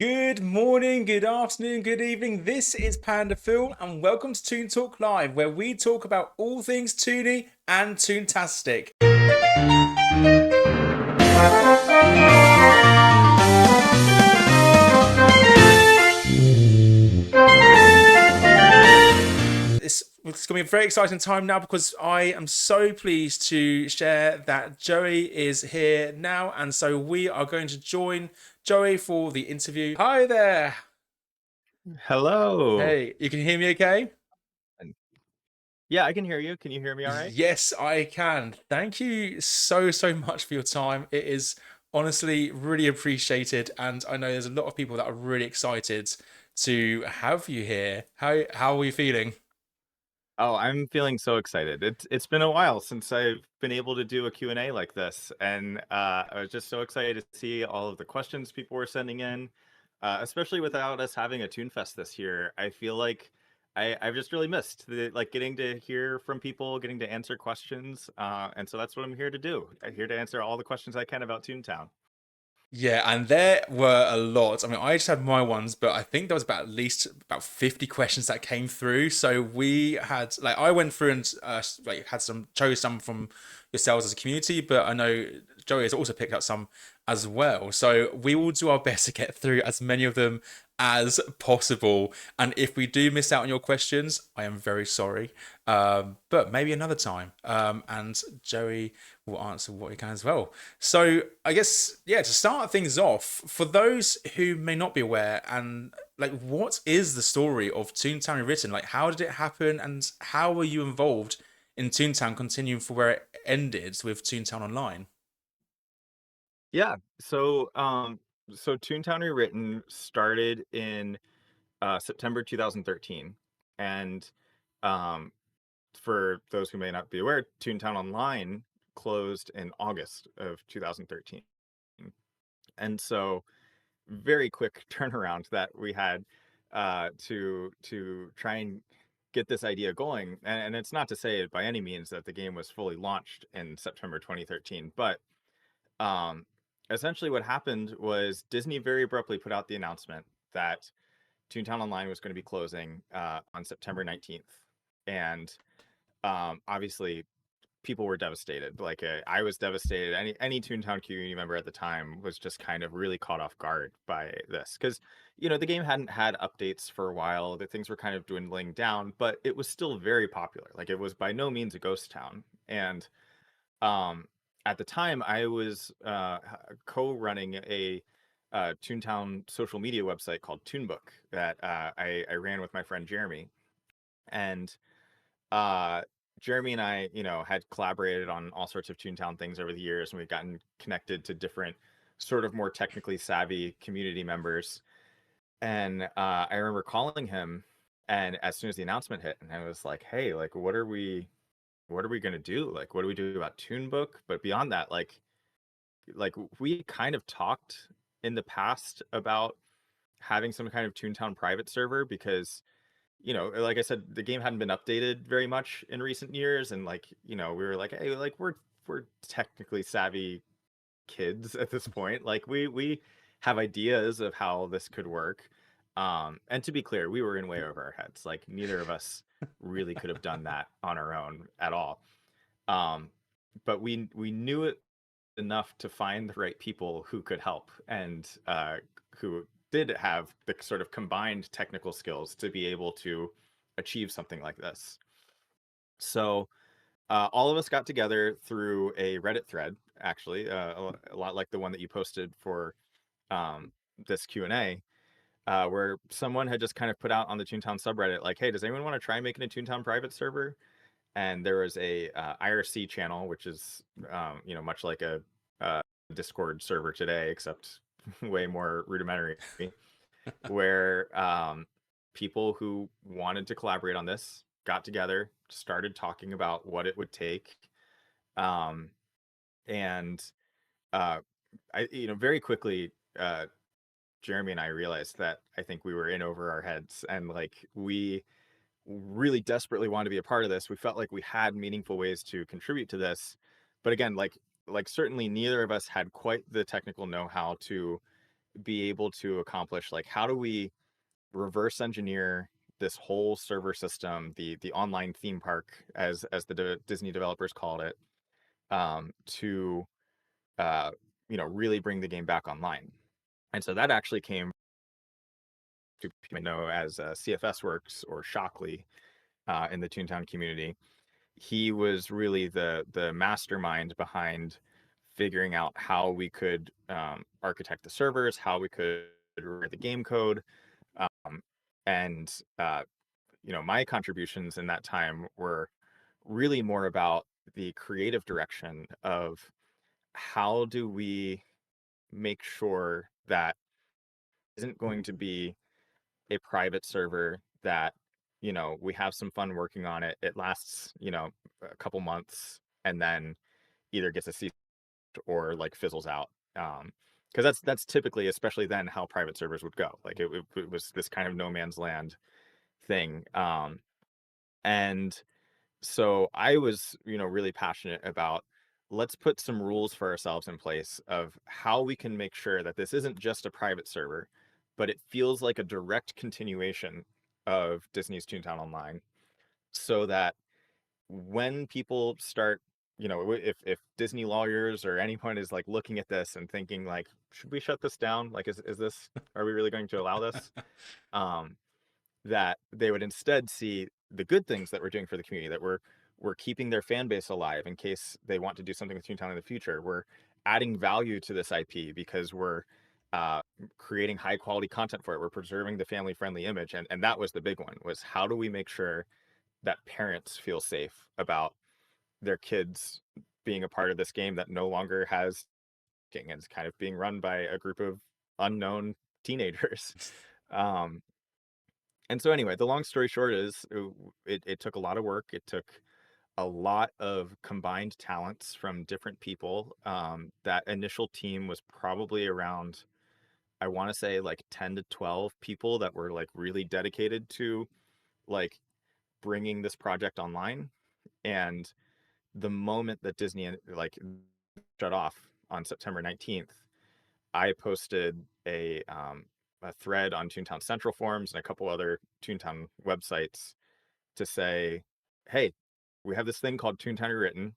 Good morning, good afternoon, good evening. This is Panda Phil, and welcome to Toon Talk Live, where we talk about all things Toony and Toontastic. It's going to be a very exciting time now because I am so pleased to share that Joey is here now, and so we are going to join Joey for the interview. Hi there. Hello. Hey, you can hear me okay? And yeah, I can hear you. Can you hear me all right? Yes, I can. Thank you so much for your time. It is honestly really appreciated, and I know there's a lot of people that are really excited to have you here. How are you feeling? Oh, I'm feeling so excited. It's been a while since I've been able to do a Q&A like this, and I was just so excited to see all of the questions people were sending in, especially without us having a Toon Fest this year. I feel like I've just really missed getting to hear from people, getting to answer questions, and so that's what I'm here to do. I'm here to answer all the questions I can about Toontown. Yeah, and there were a lot. I mean, I just had my ones, but I think there was about at least about 50 questions that came through. So we had I went through and had some chose some from yourselves as a community, but I know Joey has also picked up some as well. So we will do our best to get through as many of them as possible. And if we do miss out on your questions, I am very sorry. But maybe another time. And Joey will answer what he can as well. So I guess, yeah, to start things off, for those who may not be aware, and what is the story of Toontown Rewritten? Like, how did it happen, and how were you involved in Toontown, continuing for where it ended with Toontown Online? Yeah. So Toontown Rewritten started in September 2013, and um, for those who may not be aware, Toontown Online closed in August of 2013, and so very quick turnaround that we had to try and get this idea going. And it's not to say by any means that the game was fully launched in September 2013, but um, essentially, what happened was Disney very abruptly put out the announcement that Toontown Online was going to be closing on September 19th, and obviously, people were devastated. I was devastated. Any Toontown community member at the time was just kind of really caught off guard by this because the game hadn't had updates for a while. The things were kind of dwindling down, but it was still very popular. Like it was by no means a ghost town, and um, at the time, I was co-running a Toontown social media website called Toonbook that I ran with my friend Jeremy, and uh, Jeremy and I, had collaborated on all sorts of Toontown things over the years, and we've gotten connected to different sort of more technically savvy community members. And I remember calling him, and as soon as the announcement hit, and I was like, "Hey, like, what are we gonna do? Like, what do we do about Toonbook?" But beyond that, like we kind of talked in the past about having some kind of Toontown private server because, like I said, the game hadn't been updated very much in recent years, and we were like, hey, like we're technically savvy kids at this point. Like we have ideas of how this could work. And to be clear, we were in way over our heads. Like neither of us really could have done that on our own at all. Um, but we knew it enough to find the right people who could help and who did have the sort of combined technical skills to be able to achieve something like this. So all of us got together through a Reddit thread, actually, a lot like the one that you posted for um, this Q&A, where someone had just kind of put out on the Toontown subreddit, like, hey, does anyone want to try making a Toontown private server? And there was a IRC channel, which is much like a Discord server today, except way more rudimentary, where people who wanted to collaborate on this got together, started talking about what it would take, um, and uh, very quickly, Jeremy and I realized that I think we were in over our heads, and like we really desperately wanted to be a part of this. We felt like we had meaningful ways to contribute to this, but again, like certainly neither of us had quite the technical know-how to be able to accomplish, like, how do we reverse engineer this whole server system, the online theme park, as the Disney developers called it, to uh, really bring the game back online. And so that actually came to people know as CFS Works or Shockley in the Toontown community. He was really the mastermind behind figuring out how we could architect the servers, how we could write the game code, um, and my contributions in that time were really more about the creative direction of how do we make sure that isn't going to be a private server that we have some fun working on it. It lasts a couple months and then either gets a cease or like fizzles out. Because that's typically, especially then, how private servers would go. Like it was this kind of no man's land thing. And so I was, really passionate about, let's put some rules for ourselves in place of how we can make sure that this isn't just a private server, but it feels like a direct continuation of Disney's Toontown Online, so that when people start, if Disney lawyers or anyone is like looking at this and thinking like, should we shut this down? Like, is this, are we really going to allow this? Um, that they would instead see the good things that we're doing for the community, that we're keeping their fan base alive in case they want to do something with Toontown in the future. We're adding value to this IP because we're uh, creating high quality content for it. We're preserving the family friendly image, and that was the big one: was how do we make sure that parents feel safe about their kids being a part of this game that no longer has king and is kind of being run by a group of unknown teenagers. Um, and so anyway, the long story short is it took a lot of work. It took a lot of combined talents from different people. That initial team was probably around, I want to say like 10 to 12 people that were like really dedicated to like bringing this project online. And the moment that Disney like shut off on September 19th, I posted a thread on Toontown Central forums and a couple other Toontown websites to say, hey, we have this thing called Toontown Rewritten.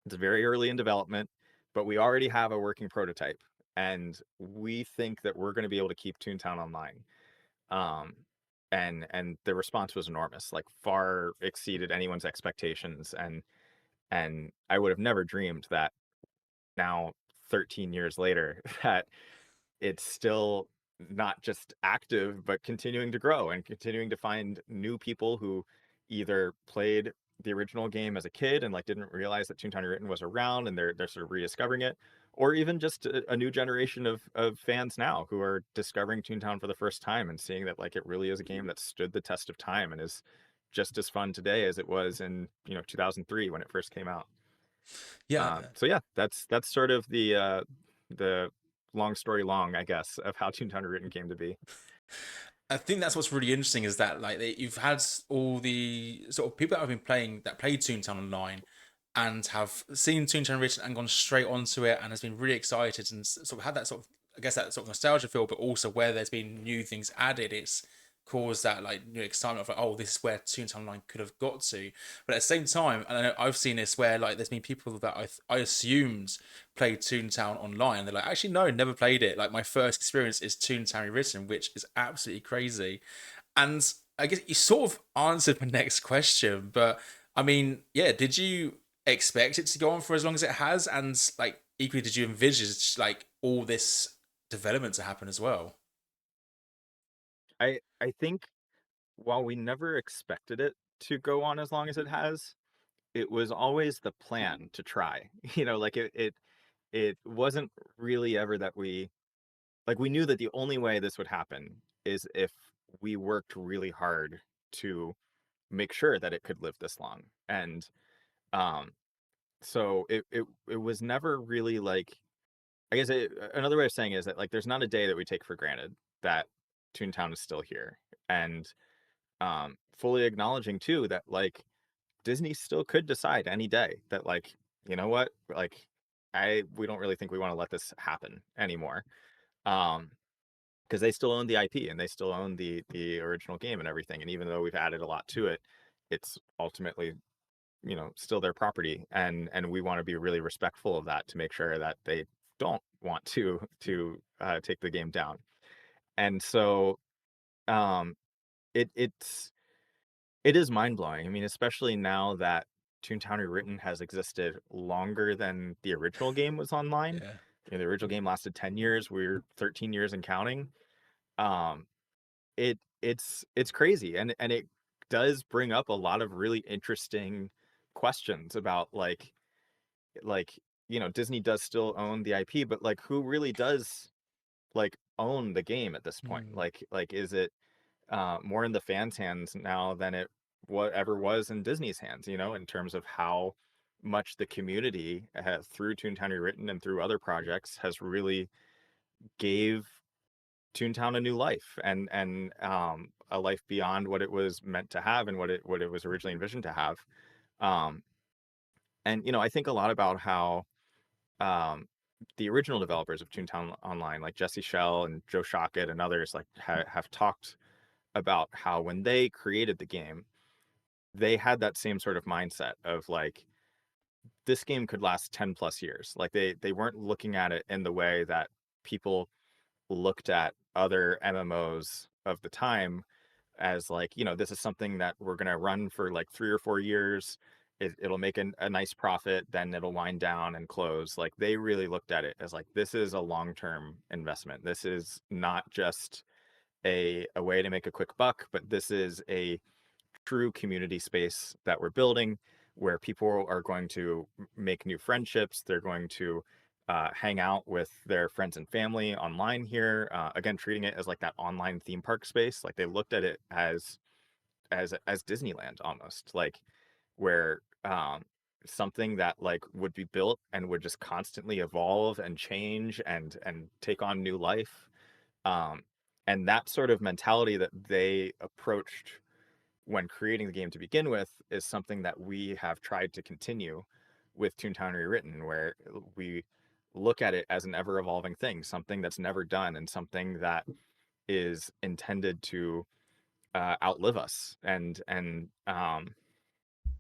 It's very early in development, but we already have a working prototype, and we think that we're going to be able to keep Toontown online. Um, and the response was enormous, like far exceeded anyone's expectations, and I would have never dreamed that now 13 years later that it's still not just active, but continuing to grow and continuing to find new people who either played the original game as a kid and like didn't realize that Toontown Written was around and they're sort of rediscovering it, or even just a new generation of fans now who are discovering Toontown for the first time and seeing that like it really is a game that stood the test of time and is just as fun today as it was in 2003 when it first came out. Yeah, So yeah, that's sort of the long story long, I guess, of how Toontown Written came to be. I think that's what's really interesting is that you've had all the sort of people that have been playing that played Toontown Online and have seen Toontown Written and gone straight onto it and has been really excited and sort of had that sort of, I guess, that sort of nostalgia feel, but also where there's been new things added, it's caused that like new excitement of like, oh, this is where Toontown Online could have got to. But at the same time, and I know I've seen this where like there's been people that I assumed played Toontown Online, and they're like, actually no, never played it. Like my first experience is Toontown Rewritten, which is absolutely crazy. And I guess you sort of answered my next question, but I mean, yeah, did you expect it to go on for as long as it has? And like equally, did you envisage like all this development to happen as well? I think while we never expected it to go on as long as it has, it was always the plan to try. Like it wasn't really ever that we knew that the only way this would happen is if we worked really hard to make sure that it could live this long. And um so it was never really like, I guess another way of saying it is that like there's not a day that we take for granted that Toontown is still here, and fully acknowledging too that like Disney still could decide any day that like, you know what, like we don't really think we want to let this happen anymore. Um because they still own the IP and they still own the original game and everything. And even though we've added a lot to it, it's ultimately, still their property, and we want to be really respectful of that to make sure that they don't want to take the game down. And so um it is mind blowing. I mean, especially now that Toontown Rewritten has existed longer than the original game was online. Yeah. The original game lasted 10 years. We're 13 years and counting. Um, it's crazy, and it does bring up a lot of really interesting questions about like Disney does still own the IP, but like who really does like own the game at this point? Mm. Like is it more in the fans' hands now than it whatever was in Disney's hands, in terms of how much the community through Toontown Rewritten and through other projects has really gave Toontown a new life, and a life beyond what it was meant to have and what it was originally envisioned to have. Um, and I think a lot about how um, the original developers of Toontown Online, like Jesse Shell and Joe Shockett and others, like have talked about how when they created the game, they had that same sort of mindset of like this game could last 10 plus years. Like they weren't looking at it in the way that people looked at other MMOs of the time as like, this is something that we're going to run for like 3 or 4 years. It'll make a nice profit, then it'll wind down and close. Like they really looked at it as like, this is a long-term investment. This is not just a way to make a quick buck, but this is a true community space that we're building where people are going to make new friendships. They're going to hang out with their friends and family online here. Again, treating it as like that online theme park space. Like they looked at it as Disneyland almost, like where something that like would be built and would just constantly evolve and change and take on new life. Um, and that sort of mentality that they approached when creating the game to begin with is something that we have tried to continue with Toontown Rewritten, where we look at it as an ever evolving thing, something that's never done, and something that is intended to outlive us. And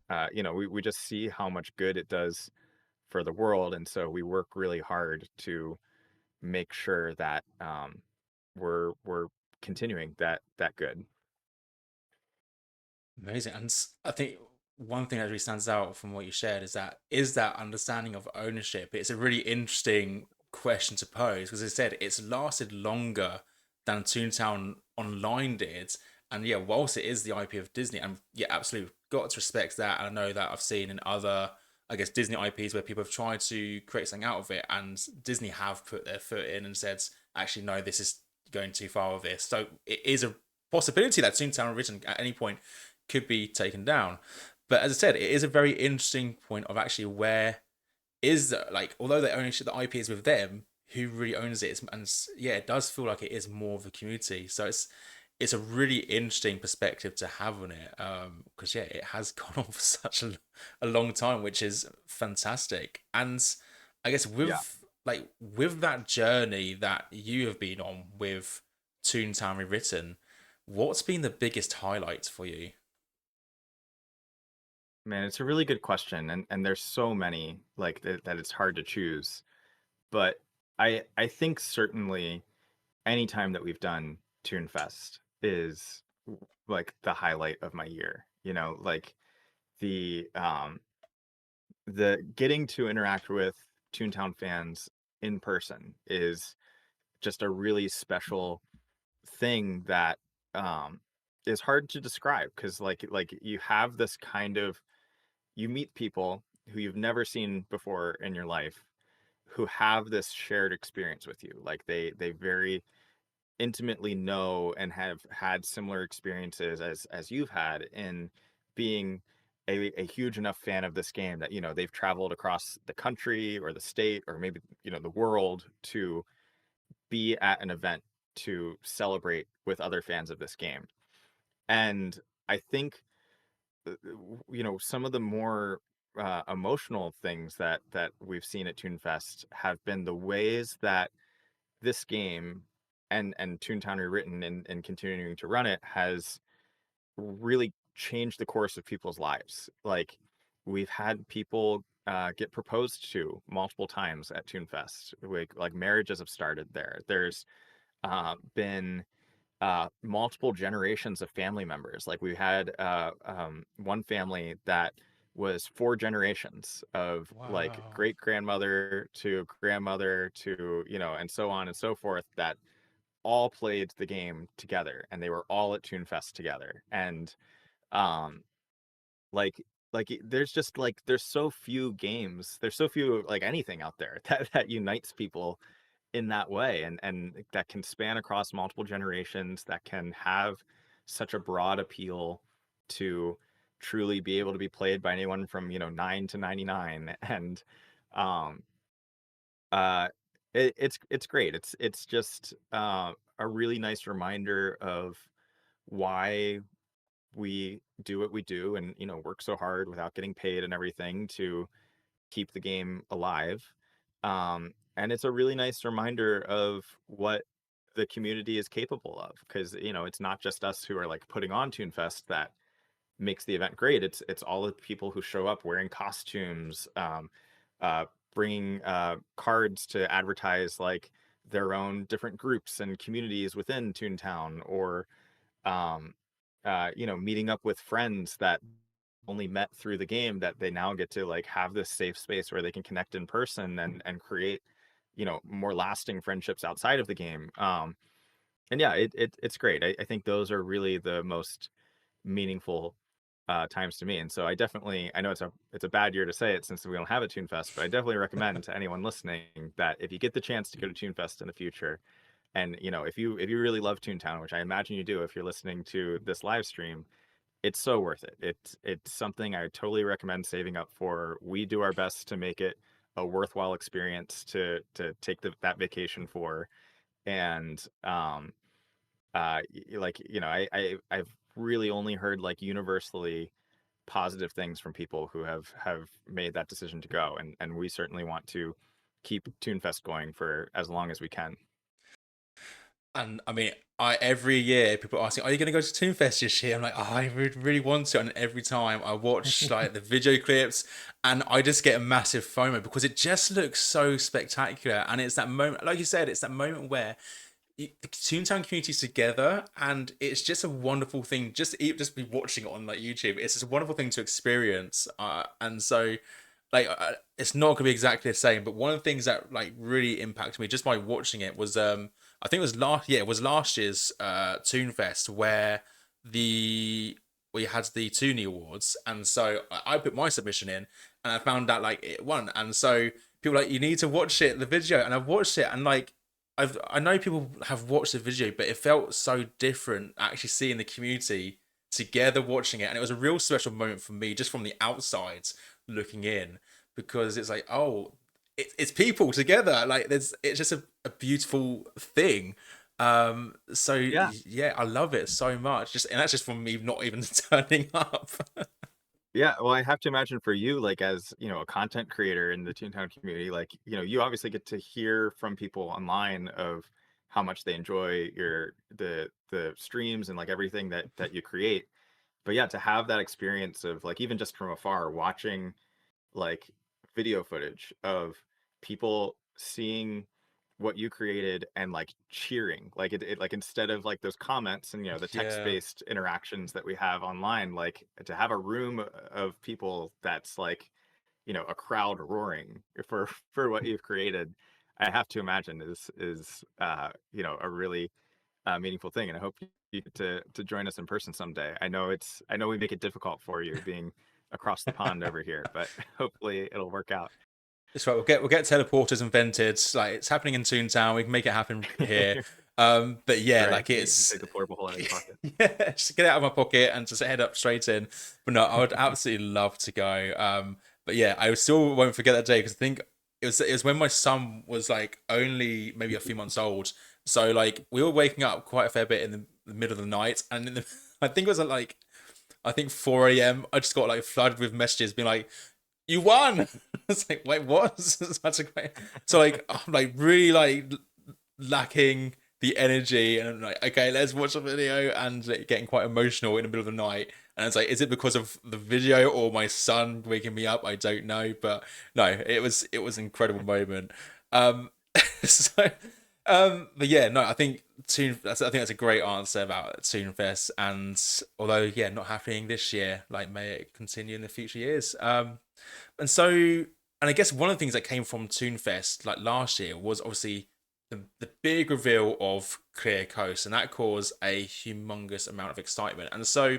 we just see how much good it does for the world, and so we work really hard to make sure that we're continuing that good. Amazing. And I think one thing that really stands out from what you shared is that understanding of ownership. It's a really interesting question to pose because, as I said, it's lasted longer than Toontown Online did. And yeah, whilst it is the IP of Disney, and yeah, absolutely got to respect that. And I know that I've seen in other, I guess, Disney IPs where people have tried to create something out of it, and Disney have put their foot in and said, actually, no, this is going too far with this. So it is a possibility that Toontown Written at any point could be taken down. But as I said, it is a very interesting point of actually where is like, although the ownership, the IP is with them, who really owns it? And yeah, it does feel like it is more of a community. So it's a really interesting perspective to have on it. Because yeah, it has gone on for such a long time, which is fantastic. And I guess Yeah. with that journey that you have been on with Toontown Rewritten, what's been the biggest highlight for you? Man, it's a really good question, and there's so many like that it's hard to choose. But I think certainly any time that we've done ToonFest is like the highlight of my year. Like the the getting to interact with Toontown fans in person is just a really special thing that um is hard to describe because like you have this kind of you meet people who you've never seen before in your life who have this shared experience with you. Like they very intimately know and have had similar experiences as you've had in being a huge enough fan of this game that they've traveled across the country or the state or maybe the world to be at an event to celebrate with other fans of this game. And I think some of the more emotional things that we've seen at ToonFest have been the ways that this game and Toontown Rewritten and continuing to run it has really changed the course of people's lives. Like, we've had people get proposed to multiple times at Toonfest. Like marriages have started there. There's been multiple generations of family members. Like, we had one family that was four generations of like Wow. great grandmother to grandmother to, and so on and so forth, that all played the game together, and they were all at Toonfest together. And um like there's just like there's so few games, there's so few, like, anything out there that unites people in that way, and that can span across multiple generations, that can have such a broad appeal to truly be able to be played by anyone from 9 to 99. And um uh it's great. It's just a really nice reminder of why we do what we do, and work so hard without getting paid and everything to keep the game alive. And it's a really nice reminder of what the community is capable of, because it's not just us who are like putting on Toonfest that makes the event great. It's all the people who show up wearing costumes, uh, bringing cards to advertise like their own different groups and communities within Toontown, or um, meeting up with friends that only met through the game, that they now get to like have this safe space where they can connect in person and create, more lasting friendships outside of the game. And yeah, it's great. I think those are really the most meaningful times to me. And so I know it's a bad year to say it since we don't have a Toonfest, but I definitely recommend to anyone listening that if you get the chance to go to Toonfest in the future, and if you really love Toontown, which I imagine you do if you're listening to this live stream, it's so worth it. It's something I totally recommend saving up for. We do our best to make it a worthwhile experience to take that vacation for. And like, I've really only heard like universally positive things from people who have made that decision to go, and we certainly want to keep Toonfest going for as long as we can. And I mean, I every year people are asking, "Are you going to go to Toonfest this year?" I'm like, "Oh, I really want to." And every time I watch like the video clips, and I just get a massive FOMO because it just looks so spectacular. And it's that moment, like you said, it's that moment where the Toontown community's together, and it's just a wonderful thing. Just be watching it on like YouTube. It's just a wonderful thing to experience. And so, like, it's not gonna be exactly the same. But one of the things that like really impacted me just by watching it was I think it was last year's Toonfest where the we had the Toonie Awards, and so I put my submission in, and I found out like it won, and so people were like, you need to watch it, the video, and I've watched it, and like I know people have watched the video, but it felt so different actually seeing the community together watching it, and it was a real special moment for me just from the outside looking in, because it's like, oh, it's people together, like it's just a beautiful thing. So Yeah. yeah, I love it so much, just and that's just from me not even turning up. Yeah, well, I have to imagine for you, like, as a content creator in the Toontown community, like, you obviously get to hear from people online of how much they enjoy the streams and like everything that you create. But yeah, to have that experience of like even just from afar watching like video footage of people seeing what you created and like cheering, like it like, instead of like those comments and the Yeah. text-based interactions that we have online, like to have a room of people that's like a crowd roaring for what you've created, I have to imagine is a really meaningful thing. And I hope you get to join us in person someday. I know we make it difficult for you being across the pond over here, but hopefully it'll work out. That's right. We'll get teleporters invented. Like it's happening in Toontown. We can make it happen here. But yeah, Right. like You it's take the portable hole out of your pocket. yeah, just get it out of my pocket and just head up straight in. But no, I would absolutely love to go. But yeah, I still won't forget that day because I think it was when my son was like only maybe a few months old. So like we were waking up quite a fair bit in the middle of the night, and I think it was at like I think 4 a.m. I just got like flooded with messages being like, "You won!" It's like, wait, what? Such a great. So like, I'm like really like lacking the energy, and I'm like, okay, let's watch a video, and like, getting quite emotional in the middle of the night. And it's like, is it because of the video or my son waking me up? I don't know, but no, it was an incredible moment. Um, so, but yeah, no, I think I think that's a great answer about Toonfest, and although yeah, not happening this year, like may it continue in the future years. And so, and I guess one of the things that came from Toonfest like last year was obviously the big reveal of Clear Coast, and that caused a humongous amount of excitement. And so,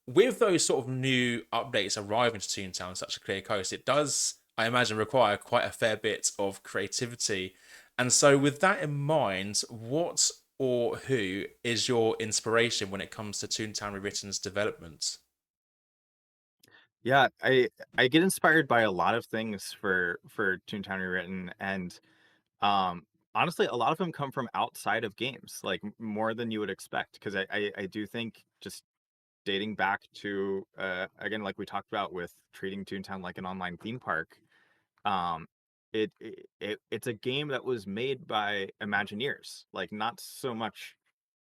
with those sort of new updates arriving to Toontown, such a Clear Coast, it does, I imagine, require quite a fair bit of creativity. And so, with that in mind, what or who is your inspiration when it comes to Toontown Rewritten's development? Yeah, I get inspired by a lot of things for Toontown Rewritten, and honestly, a lot of them come from outside of games, like more than you would expect. Because I do think just dating back to again, like we talked about with treating Toontown like an online theme park, um, it's a game that was made by Imagineers, like not so much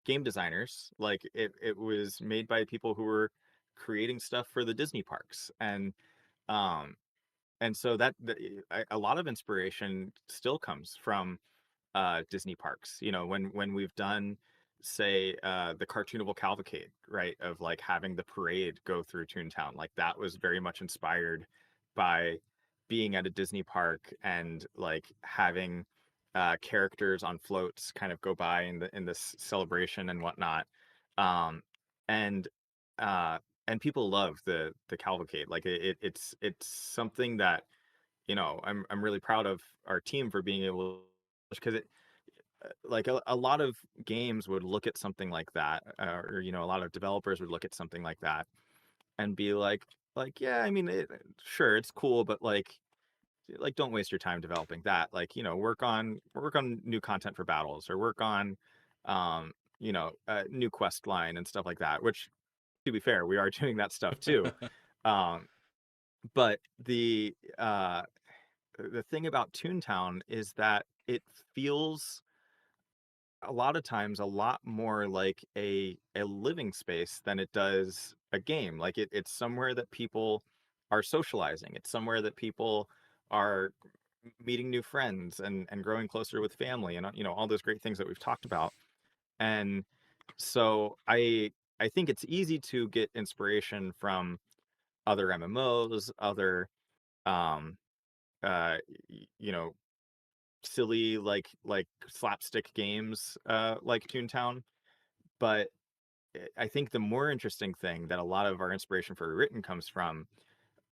game designers. Like it was made by people who were creating stuff for the Disney parks, um and so a lot of inspiration still comes from Disney parks. You know, when we've done, say, the cartoonable cavalcade, right, of like having the parade go through Toontown, like that was very much inspired by being at a Disney park and like having characters on floats kind of go by in this celebration and whatnot. Um, and uh, and people love the cavalcade. Like it's something that, you know, I'm really proud of our team for being able to, because it like a lot of games would look at something like that, or you know, a lot of developers would look at something like that and be like yeah, I mean, sure, it's cool, but like don't waste your time developing that. Like, you know, work on new content for battles, or work on you know, new quest line and stuff like that. Which, to be fair, we are doing that stuff too. Um, but the thing about Toontown is that it feels a lot of times a lot more like a living space than it does a game. Like it's somewhere that people are socializing. It's somewhere that people are meeting new friends and growing closer with family, and you know, all those great things that we've talked about. And so I think it's easy to get inspiration from other MMOs, other um you know, silly like slapstick games like Toontown. But I think the more interesting thing that a lot of our inspiration for written comes from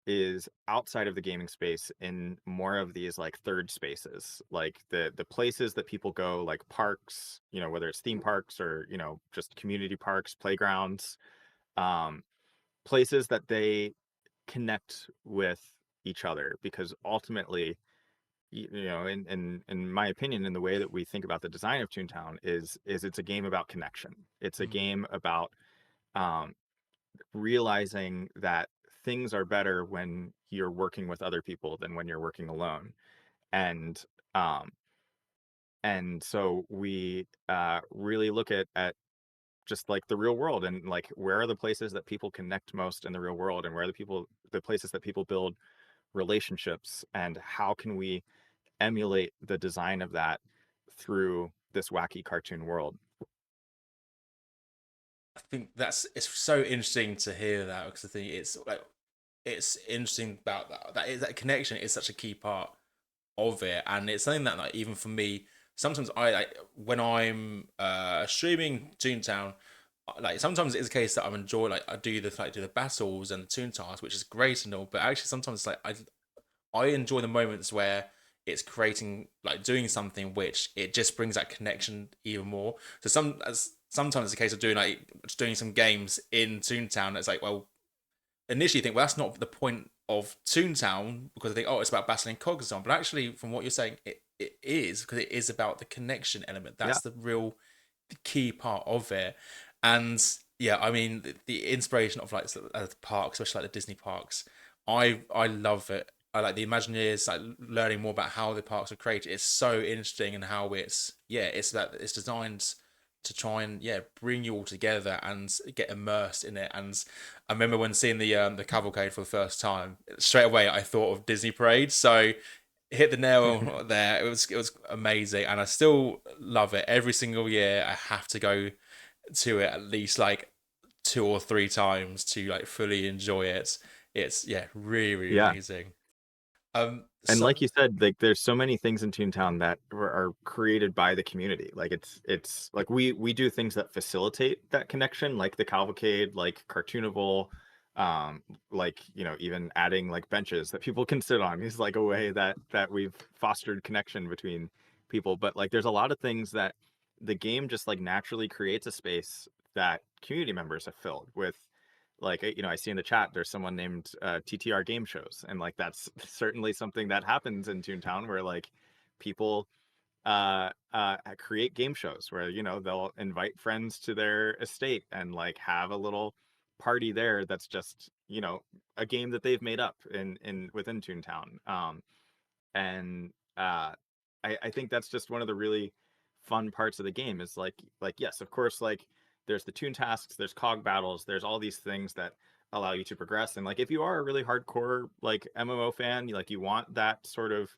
is outside of the gaming space, in more of these like third spaces, like the places that people go, like parks, you know, whether it's theme parks or, you know, just community parks, playgrounds, um, places that they connect with each other. Because ultimately, you know, in my opinion, in the way that we think about the design of Toontown is it's a game about connection. It's a Mm. game about um, realizing that things are better when you're working with other people than when you're working alone. And um, and so we really look at just like the real world, and like where are the places that people connect most in the real world, and where are the places that people build relationships, and how can we emulate the design of that through this wacky cartoon world. I think it's so interesting to hear that, because I think it's like it's interesting about that connection is such a key part of it, and it's something that like even for me, sometimes I like when I'm streaming Toontown, like sometimes it's a case that I enjoy, like I do the battles and the Toon tasks, which is great and all, but actually sometimes like I enjoy the moments where it's creating like doing something which it just brings that connection even more. So sometimes it's a case of doing like just doing some games in Toontown. It's like, well, initially you think, well, that's not the point of Toontown, because I think, oh, it's about battling cogs on. But actually, from what you're saying, it is, because it is about the connection element. Yeah, That's the real key part of it. And yeah, I mean, the inspiration of like the parks, especially like the Disney parks, I love it. I like the Imagineers, like learning more about how the parks are created. It's so interesting and how it's that it's designed to try and bring you all together and get immersed in it. And I remember when seeing the cavalcade for the first time, straight away I thought of Disney Parade. So hit the nail there. It was amazing, and I still love it. Every single year I have to go to it at least like 2 or 3 times to like fully enjoy it. It's really, really Yeah. amazing. And So like you said, like there's so many things in Toontown that are created by the community. Like it's like we do things that facilitate that connection, like the cavalcade, like Cartoonable, like even adding like benches that people can sit on is like a way that we've fostered connection between people. But like there's a lot of things that the game just like naturally creates a space that community members have filled with. Like I see in the chat there's someone named TTR Game Shows, and like that's certainly something that happens in Toontown where like people create game shows where they'll invite friends to their estate and like have a little party there that's just a game that they've made up in within Toontown. And I think that's just one of the really fun parts of the game is like yes, of course, like there's the tune tasks, there's cog battles, there's all these things that allow you to progress. And like if you are a really hardcore like MMO fan, you want that sort of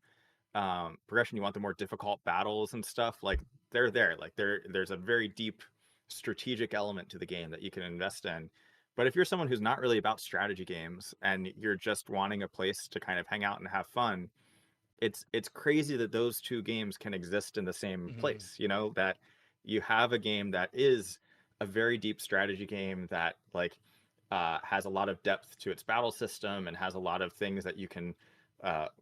progression, you want the more difficult battles and stuff, like they're there. Like there's a very deep strategic element to the game that you can invest in. But if you're someone who's not really about strategy games and you're just wanting a place to kind of hang out and have fun, it's crazy that those two games can exist in the same mhm. place, that you have a game that is a very deep strategy game that like has a lot of depth to its battle system and has a lot of things that you can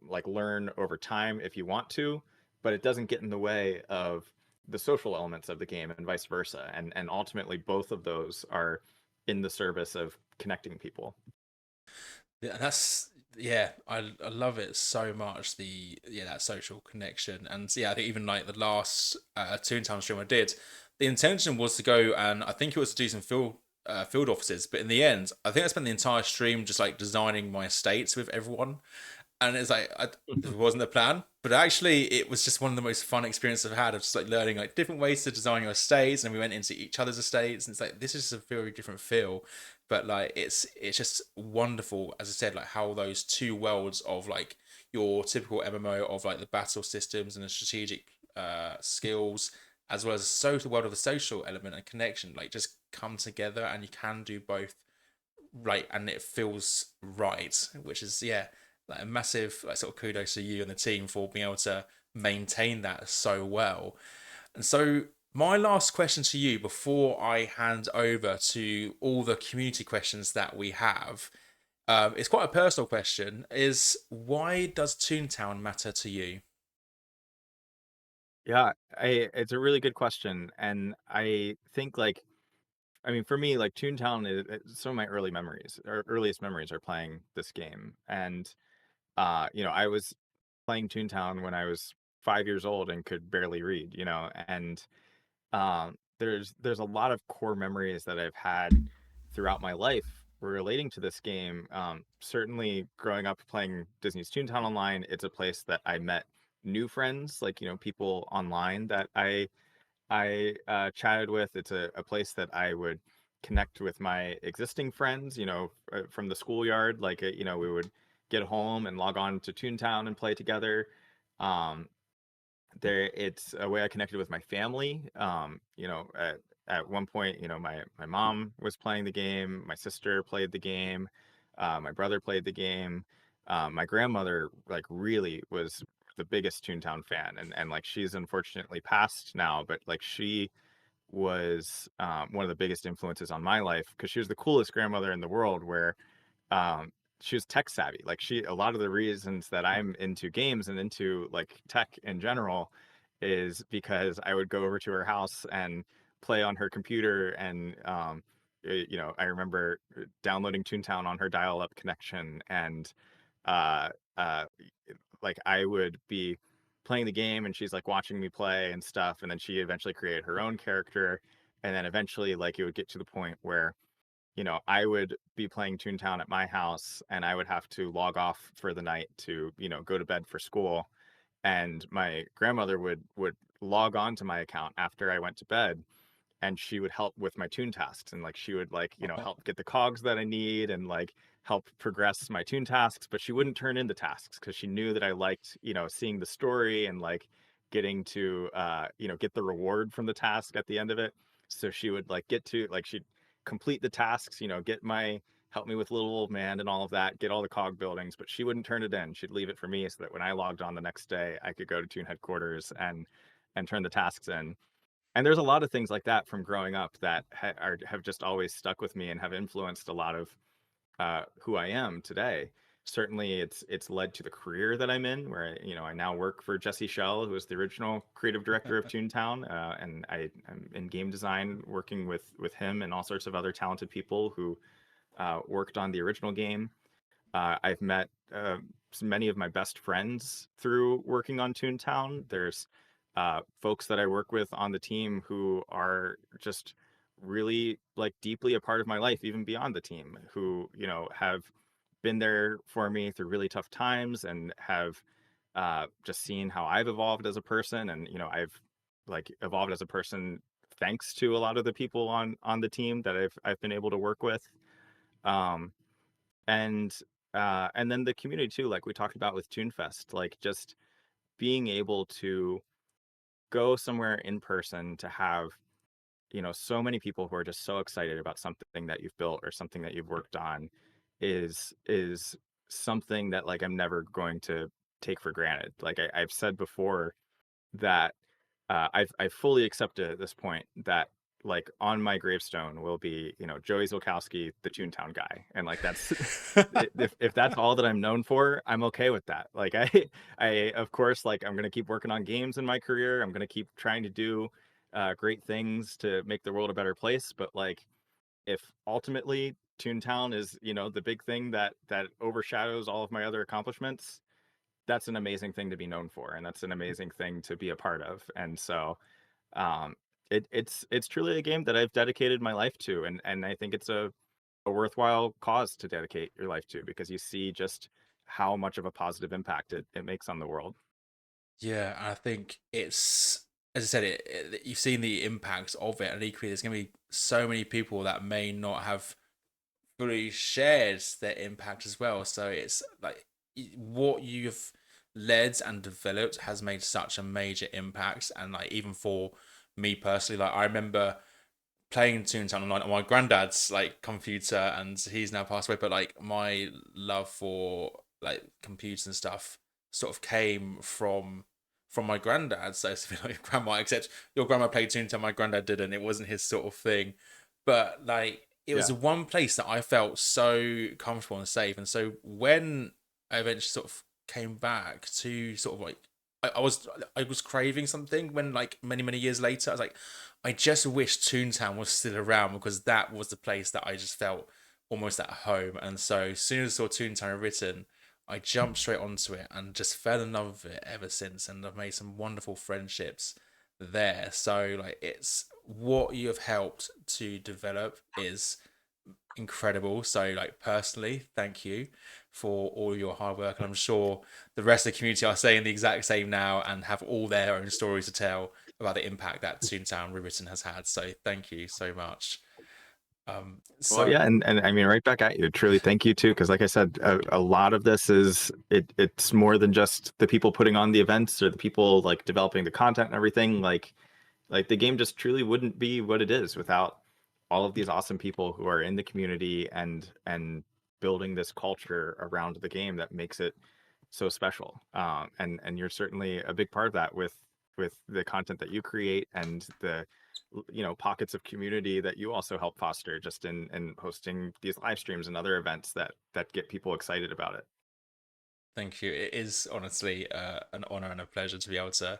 like learn over time if you want to, but it doesn't get in the way of the social elements of the game and vice versa, and ultimately both of those are in the service of connecting people. Yeah, I love it so much. That social connection, and I think even like the last Toontown stream I did, the intention was to go and I think it was to do some field offices, but in the end, I think I spent the entire stream just like designing my estates with everyone, and it's like it wasn't the plan, but actually it was just one of the most fun experiences I've had of just like learning like different ways to design your estates, and we went into each other's estates, and it's like this is a very different feel, but like it's just wonderful, as I said, like how those two worlds of like your typical MMO of like the battle systems and the strategic skills, as well as the social world of the social element and connection, like just come together, and you can do both right, and it feels right, which is like a massive like sort of kudos to you and the team for being able to maintain that so well. And so my last question to you before I hand over to all the community questions that we have, it's quite a personal question, is why does Toontown matter to you? Yeah, it's a really good question, and I think like I mean for me like Toontown is some of my early memories or earliest memories are playing this game, and I was playing Toontown when I was 5 years old and could barely read, and there's a lot of core memories that I've had throughout my life relating to this game. Certainly, growing up playing Disney's Toontown Online, it's a place that I met new friends, like people online that I chatted with. It's a place that I would connect with my existing friends, from the schoolyard. Like, we would get home and log on to Toontown and play together. Um, it's a way I connected with my family. At one point, my mom was playing the game, my sister played the game, my brother played the game. My grandmother like really was the biggest Toontown fan, and like she's unfortunately passed now, but like she was one of the biggest influences on my life because she was the coolest grandmother in the world. Where um, she was tech savvy. Like a lot of the reasons that I'm into games and into like tech in general is because I would go over to her house and play on her computer. And I remember downloading Toontown on her dial-up connection, and uh, uh, like I would be playing the game and she's like watching me play and stuff, and then she eventually created her own character, and then eventually like it would get to the point where I would be playing Toontown at my house, and I would have to log off for the night to, go to bed for school. And my grandmother would log on to my account after I went to bed, and she would help with my Toon tasks, and like she would like help get the cogs that I need, and like help progress my Toon tasks. But she wouldn't turn in the tasks because she knew that I liked seeing the story and like getting to get the reward from the task at the end of it. So she would like get to like she'd complete the tasks, get my help me with little old man and all of that, get all the cog buildings, but she wouldn't turn it in. She'd leave it for me so that when I logged on the next day, I could go to Toon headquarters and turn the tasks in. And there's a lot of things like that from growing up that have just always stuck with me and have influenced a lot of who I am today. Certainly, it's led to the career that I'm in, where I now work for Jesse Schell, who is the original creative director of Toontown, and I'm in game design, working with him and all sorts of other talented people who worked on the original game. I've met many of my best friends through working on Toontown. There's folks that I work with on the team who are just really like deeply a part of my life, even beyond the team, who have been there for me through really tough times and have just seen how I've evolved as a person, and I've like evolved as a person thanks to a lot of the people on the team that I've been able to work with. Um, and and then the community too, like we talked about with ToonFest, like just being able to go somewhere in person to have so many people who are just so excited about something that you've built or something that you've worked on is something that like I'm never going to take for granted. Like I've said before that I've fully accepted at this point that like on my gravestone will be Joey Ziolkowski, the Toontown guy, and like that's if that's all that I'm known for, I'm okay with that. Like I of course like I'm gonna keep working on games in my career. I'm gonna keep trying to do great things to make the world a better place. But like if ultimately Toontown is the big thing that overshadows all of my other accomplishments, that's an amazing thing to be known for, and that's an amazing thing to be a part of. And so um it's truly a game that I've dedicated my life to, and I think it's a worthwhile cause to dedicate your life to, because you see just how much of a positive impact it makes on the world. Yeah, I think it's, as I said, you've seen the impact of it, and equally, there's going to be so many people that may not have fully shared their impact as well. So it's like what you've led and developed has made such a major impact, and like even for me personally, like I remember playing Toontown online on my granddad's like computer, and he's now passed away. But like my love for like computers and stuff sort of came from my granddad. So it's a bit like grandma, except your grandma played Toontown, my granddad didn't. It wasn't his sort of thing. But like it was Yeah. the one place that I felt so comfortable and safe. And so when I eventually sort of came back to sort of like I was craving something when like many years later I was like I just wish Toontown was still around, because that was the place that I just felt almost at home. And so as soon as I saw Toontown Written, I jumped straight onto it and just fell in love with it ever since. And I've made some wonderful friendships there. So like it's what you have helped to develop is incredible. So like personally, thank you for all your hard work. And I'm sure the rest of the community are saying the exact same now and have all their own stories to tell about the impact that Toontown Rewritten has had. So thank you so much. Well, So yeah, and I mean, right back at you. Truly, thank you too, because like I said, a lot of this is it's more than just the people putting on the events or the people like developing the content and everything. Like the game just truly wouldn't be what it is without all of these awesome people who are in the community and building this culture around the game that makes it so special. And you're certainly a big part of that with the content that you create and the pockets of community that you also help foster just in hosting these live streams and other events that get people excited about it. thank you. It is honestly an honor and a pleasure to be able to,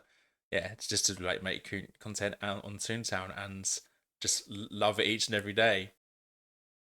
yeah, just to like make content out on Toontown and just love it each and every day.